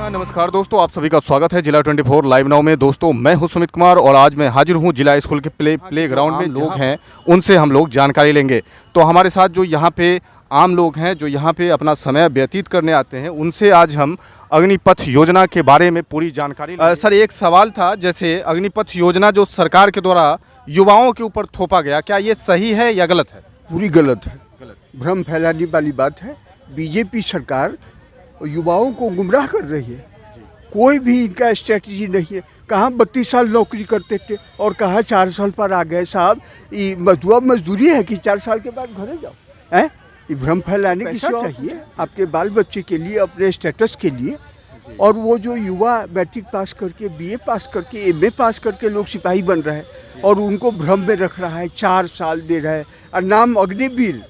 नमस्कार दोस्तों, आप सभी का स्वागत है जिला 24 लाइव नाउ में। दोस्तों मैं हूं सुमित कुमार और आज मैं हाजिर हूं जिला स्कूल के प्ले ग्राउंड में। लोग हैं उनसे हम लोग जानकारी लेंगे। तो हमारे साथ जो यहाँ पे आम लोग हैं जो यहाँ पे अपना समय व्यतीत करने आते हैं, उनसे आज हम अग्निपथ योजना के बारे में पूरी जानकारी सर, एक सवाल था, जैसे अग्निपथ योजना जो सरकार के द्वारा युवाओं के ऊपर थोपा गया, क्या ये सही है या गलत है? पूरी गलत है। भ्रम फैलाने वाली बात है। बीजेपी सरकार युवाओं को गुमराह कर रही है। कोई भी इनका स्ट्रेटजी नहीं है। कहाँ 32 साल नौकरी करते थे और कहाँ 4 साल पर आ गए। साहब ये मजदूरी है कि 4 साल के बाद घरे जाओ, हैं? ये भ्रम फैलाने की चाहिए आपके बाल बच्चे के लिए, अपने स्टेटस के लिए। और वो जो युवा मैट्रिक पास करके, बीए पास करके, एमए पास करके लोग सिपाही बन रहे हैं और उनको भ्रम में रख रहा है, 4 साल दे रहा है और नाम अग्निवीर,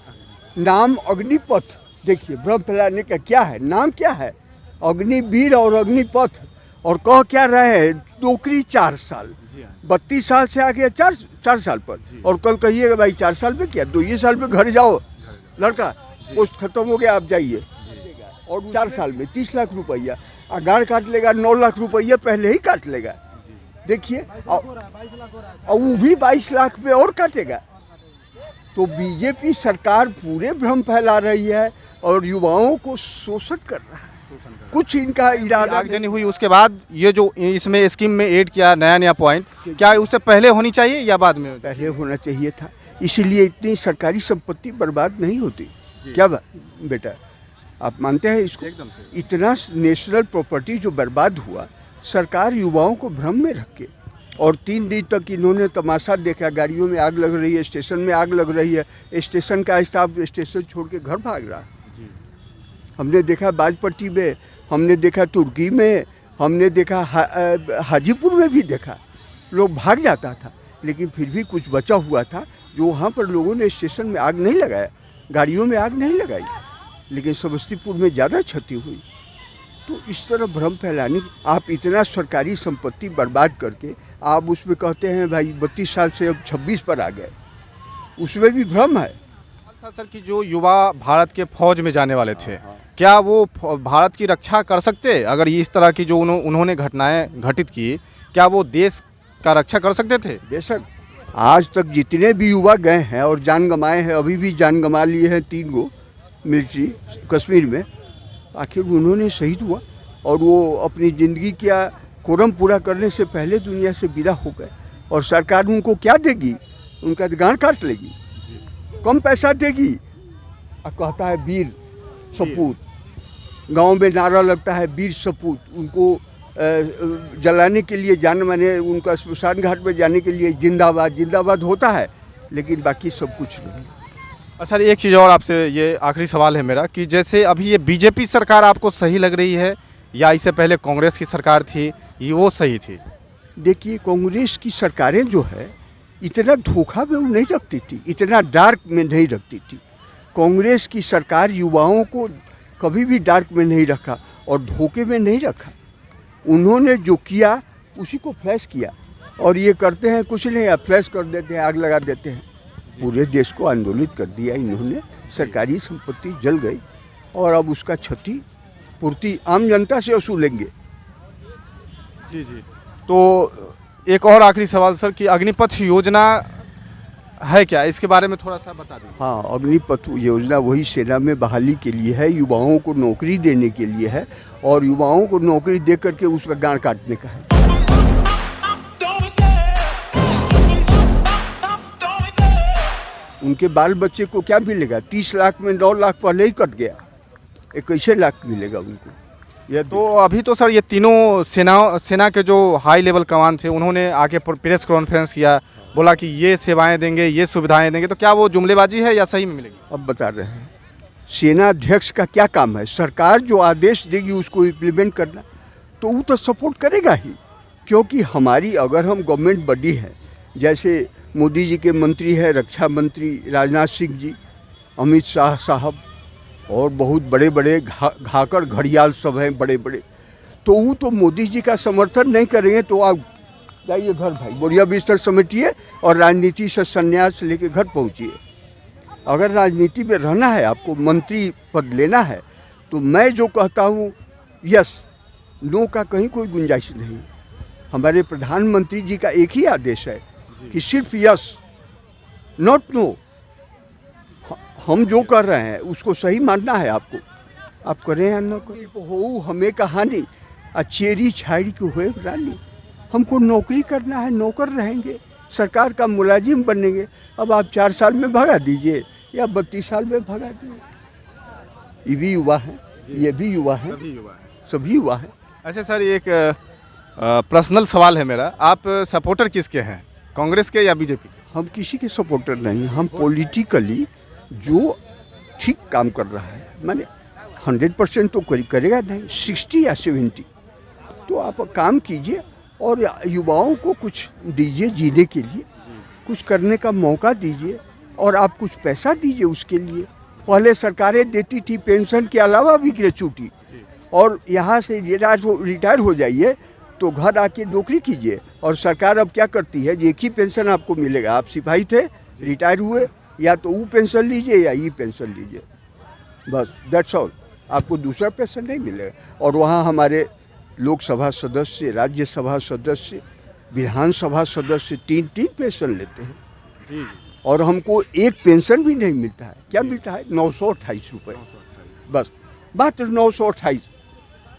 नाम अग्निपथ। देखिए भ्रम फैलाने का क्या है, नाम क्या है, अग्निवीर और अग्निपथ। और कह क्या रहे हैं, नौकरी 4 साल, 32 साल से आ गया 4 साल पर। और कल कहिएगा भाई 4 साल पे क्या, 2 साल पे घर जाओ, लड़का पोस्ट खत्म हो गया, आप जाइए। और 4 साल में 30 लाख रुपया गाड़ काट लेगा, 9 लाख रुपया पहले ही काट लेगा। देखिए, और वो भी 22 लाख पे और काटेगा। तो बीजेपी सरकार पूरे भ्रम फैला रही है और युवाओं को शोषण कर रहा है। कुछ इनका इरादा आगजनी हुई उसके बाद ये जो इसमें स्कीम में ऐड किया नया पॉइंट, क्या उससे पहले होनी चाहिए या बाद में? पहले होना चाहिए था, इसीलिए इतनी सरकारी संपत्ति बर्बाद नहीं होती। क्या बेटा, आप मानते हैं इसको? एकदम से। इतना नेशनल प्रॉपर्टी जो बर्बाद हुआ, सरकार युवाओं को भ्रम में रख के। और 3 दिन तक इन्होंने तमाशा देखा, गाड़ियों में आग लग रही है, स्टेशन में आग लग रही है, स्टेशन का स्टाफ स्टेशन छोड़ के घर भाग रहा है। हमने देखा बाजपट्टी में, हमने देखा तुर्की में, हमने देखा हाजीपुर में भी देखा। लोग भाग जाता था, लेकिन फिर भी कुछ बचा हुआ था जो वहाँ पर लोगों ने स्टेशन में आग नहीं लगाया, गाड़ियों में आग नहीं लगाई, लेकिन समस्तीपुर में ज़्यादा क्षति हुई। तो इस तरह भ्रम फैलाने, आप इतना सरकारी संपत्ति बर्बाद करके आप उसमें कहते हैं भाई 32 साल से अब 26 पर आ गए, उसमें भी भ्रम है। था सर कि जो युवा भारत के फौज में जाने वाले थे, क्या वो भारत की रक्षा कर सकते? अगर ये इस तरह की जो उन्होंने घटनाएं घटित की, क्या वो देश का रक्षा कर सकते थे? बेशक, आज तक जितने भी युवा गए हैं और जान गंवाए हैं, अभी भी जान गंवा लिए हैं 3 गो मिलिट्री कश्मीर में, आखिर उन्होंने शहीद हुआ और वो अपनी ज़िंदगी का कोरम पूरा करने से पहले दुनिया से विदा हो गए। और सरकार उनको क्या देगी? उनका गांड काट लेगी, कम पैसा देगी। और कहता है वीर सपूत, गांव में नारा लगता है वीर सपूत। उनको जलाने के लिए जान माने, उनका स्मशान घाट में जाने के लिए जिंदाबाद जिंदाबाद होता है, लेकिन बाकी सब कुछ नहीं। सर एक चीज़ और आपसे, ये आखिरी सवाल है मेरा, कि जैसे अभी ये बीजेपी सरकार आपको सही लग रही है या इससे पहले कांग्रेस की सरकार थी, ये वो सही थी? देखिए, कांग्रेस की सरकारें जो है इतना धोखा में वो नहीं रखती थी, इतना डार्क में नहीं रखती थी। कांग्रेस की सरकार युवाओं को कभी भी डार्क में नहीं रखा और धोखे में नहीं रखा। उन्होंने जो किया उसी को फ्लैश किया। और ये करते हैं कुछ नहीं, फ्लैश कर देते हैं, आग लगा देते हैं। पूरे देश को आंदोलित कर दिया इन्होंने, सरकारी संपत्ति जल गई और अब उसका क्षति पूर्ति आम जनता से वसूलेंगे। जी। तो एक और आखिरी सवाल सर, कि अग्निपथ योजना है क्या, इसके बारे में थोड़ा सा बता दें। हाँ, अग्निपथ योजना वही सेना में बहाली के लिए है, युवाओं को नौकरी देने के लिए है और युवाओं को नौकरी दे करके उसका गांड काटने का है। उनके बाल बच्चे को क्या मिलेगा? 30 लाख में 9 लाख पहले ही कट गया, 21 लाख मिलेगा उनको। ये तो अभी तो सर ये तीनों सेना के जो हाई लेवल कमान थे, उन्होंने आके प्रेस कॉन्फ्रेंस किया, बोला कि ये सेवाएं देंगे, ये सुविधाएं देंगे। तो क्या वो जुमलेबाजी है या सही में मिलेगी? अब बता रहे हैं, सेना अध्यक्ष का क्या काम है? सरकार जो आदेश देगी उसको इम्प्लीमेंट करना। तो वो तो सपोर्ट करेगा ही, क्योंकि हमारी अगर हम गवर्नमेंट बॉडी है, जैसे मोदी जी के मंत्री है रक्षा मंत्री राजनाथ सिंह जी, अमित शाह साहब, और बहुत बड़े बड़े घाकर घड़ियाल सब हैं बड़े बड़े, तो वो तो मोदी जी का समर्थन नहीं करेंगे। तो आप जाइए घर भाई, बोरिया बिस्तर समेटिए और राजनीति से संन्यास लेके घर पहुँचिए। अगर राजनीति में रहना है, आपको मंत्री पद लेना है, तो मैं जो कहता हूँ यस, नो का कहीं कोई गुंजाइश नहीं। हमारे प्रधानमंत्री जी का एक ही आदेश है कि सिर्फ यस, नॉट नो। हम जो कर रहे हैं उसको सही मानना है आपको, आप करें या न करें। हो हमें कहानी चेरी छाड़ी की हुए रानी, हमको नौकरी करना है, नौकर रहेंगे, सरकार का मुलाजिम बनेंगे। अब आप 4 साल में भगा दीजिए या 32 साल में भगा दीजिए। ये भी युवा हैं, ये भी युवा हैं, सभी युवा हैं। अच्छा सर, एक पर्सनल सवाल है मेरा, आप सपोर्टर किसके हैं, कांग्रेस के या बीजेपी के? हम किसी के सपोर्टर नहीं, हम पॉलिटिकली जो ठीक काम कर रहा है, माने 100% तो करेगा नहीं, 60 या 70 तो आप काम कीजिए और युवाओं को कुछ दीजिए जीने के लिए, कुछ करने का मौका दीजिए और आप कुछ पैसा दीजिए उसके लिए। पहले सरकारें देती थी पेंशन के अलावा भी ग्रेच्युटी, और यहाँ से रिटायर हो जाइए तो घर आके नौकरी कीजिए। और सरकार अब क्या करती है, एक ही पेंशन आपको मिलेगा। आप सिपाही थे, रिटायर हुए, या तो वो पेंशन लीजिए या ये पेंशन लीजिए, बस दैट्स ऑल, आपको दूसरा पेंशन नहीं मिलेगा। और वहाँ हमारे लोकसभा सदस्य, राज्यसभा सदस्य, विधानसभा सदस्य 3-3 पेंशन लेते हैं जी। और हमको एक पेंशन भी नहीं मिलता है। क्या मिलता है? 928 रुपये, बस मात्र 928।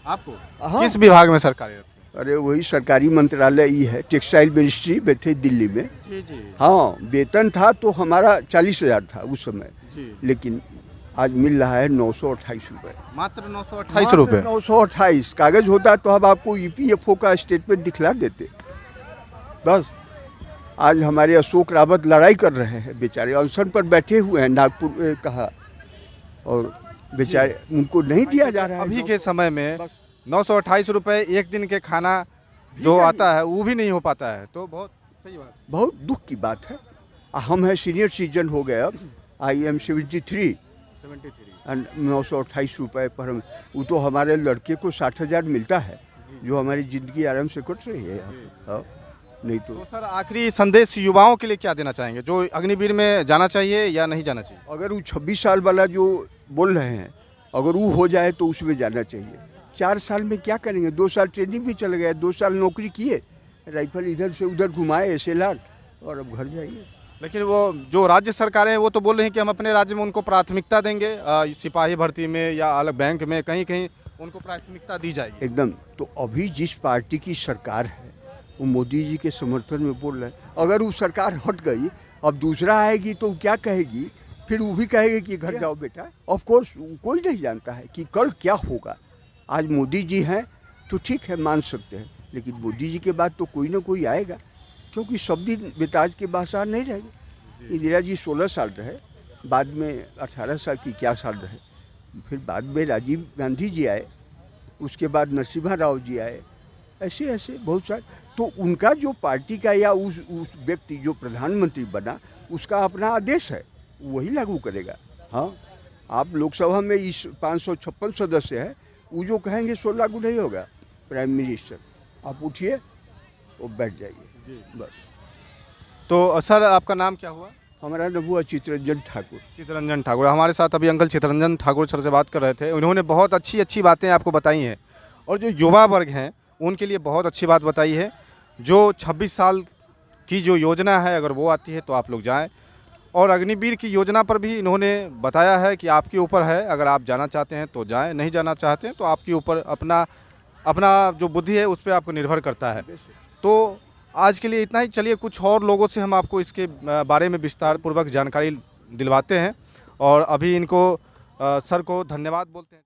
आपको हाँ। किस विभाग में सरकारी? अरे वही सरकारी मंत्रालय ही है, टेक्सटाइल मिनिस्ट्री में थे दिल्ली में। जी जी। हाँ, वेतन था तो हमारा 40,000 था उस समय जी। लेकिन आज मिल रहा है 928 रुपये, मात्र 928 रुपये। 928 कागज होता तो हम आपको EPFO का स्टेटमेंट दिखला देते। बस आज हमारे अशोक रावत लड़ाई कर रहे हैं, बेचारे अनशन पर बैठे हुए हैं नागपुर में कहा, और बेचारे उनको नहीं दिया जा रहा है। अभी के समय में बस 928 रुपये एक दिन के खाना जो आता है वो भी नहीं हो पाता है, तो बहुत सही बात, बहुत दुख की बात है। हम हैं सीनियर सिटीजन हो गए, अब आई एम 73 एंड 928 रुपये पर हम, वो तो हमारे लड़के को 60,000 मिलता है, जो हमारी ज़िंदगी आराम से कट रही है हाँ, नहीं तो। तो सर आखिरी संदेश युवाओं के लिए क्या देना चाहेंगे, जो अग्निवीर में जाना चाहिए या नहीं जाना चाहिए? अगर वो 26 साल वाला जो बोल रहे हैं, अगर वो हो जाए तो उसमें जाना चाहिए। 4 साल में क्या करेंगे? 2 साल ट्रेनिंग भी चल गया, 2 साल नौकरी किए, राइफल इधर से उधर घुमाए SLR, और अब घर जाइए। लेकिन वो जो राज्य सरकारें हैं वो तो बोल रही हैं कि हम अपने राज्य में उनको प्राथमिकता देंगे, सिपाही भर्ती में या अलग बैंक में कहीं कहीं उनको प्राथमिकता दी जाएगी। एकदम। तो अभी जिस पार्टी की सरकार है वो मोदी जी के समर्थन में बोल रहे हैं। अगर वो सरकार हट गई, अब दूसरा आएगी तो क्या कहेगी? फिर वो भी कहेगी कि घर जाओ बेटा। ऑफ कोर्स कोई नहीं जानता है कि कल क्या होगा। आज मोदी जी हैं तो ठीक है, मान सकते हैं, लेकिन मोदी जी के बाद तो कोई ना कोई आएगा, क्योंकि सब दिन बेताज के बासार नहीं रहेंगे। इंदिरा जी 16 साल रहे, बाद में 18 साल की क्या साल रहे, फिर बाद में राजीव गांधी जी आए, उसके बाद नरसिम्हा राव जी आए, ऐसे ऐसे बहुत सारे। तो उनका जो पार्टी का या उस व्यक्ति जो प्रधानमंत्री बना, उसका अपना आदेश है, वही लागू करेगा। हाँ, आप लोकसभा में इस 556 सदस्य है, वो जो कहेंगे सो लागू नहीं होगा। प्राइम मिनिस्टर आप उठिए और बैठ जाइए बस। तो सर आपका नाम क्या हुआ? हमारा नाम हुआ चित्तरंजन ठाकुर। चित्तरंजन ठाकुर। हमारे साथ अभी अंकल चित्तरंजन ठाकुर सर से बात कर रहे थे। उन्होंने बहुत अच्छी अच्छी बातें आपको बताई हैं, और जो युवा वर्ग हैं उनके लिए बहुत अच्छी बात बताई है। जो 26 साल की जो योजना है, अगर वो आती है तो आप लोग जाएं। और अग्निवीर की योजना पर भी इन्होंने बताया है कि आपके ऊपर है, अगर आप जाना चाहते हैं तो जाएं, नहीं जाना चाहते हैं तो आपके ऊपर अपना जो बुद्धि है उस पर आपको निर्भर करता है। तो आज के लिए इतना ही। चलिए कुछ और लोगों से हम आपको इसके बारे में विस्तार पूर्वक जानकारी दिलवाते हैं, और अभी इनको सर को धन्यवाद बोलते हैं।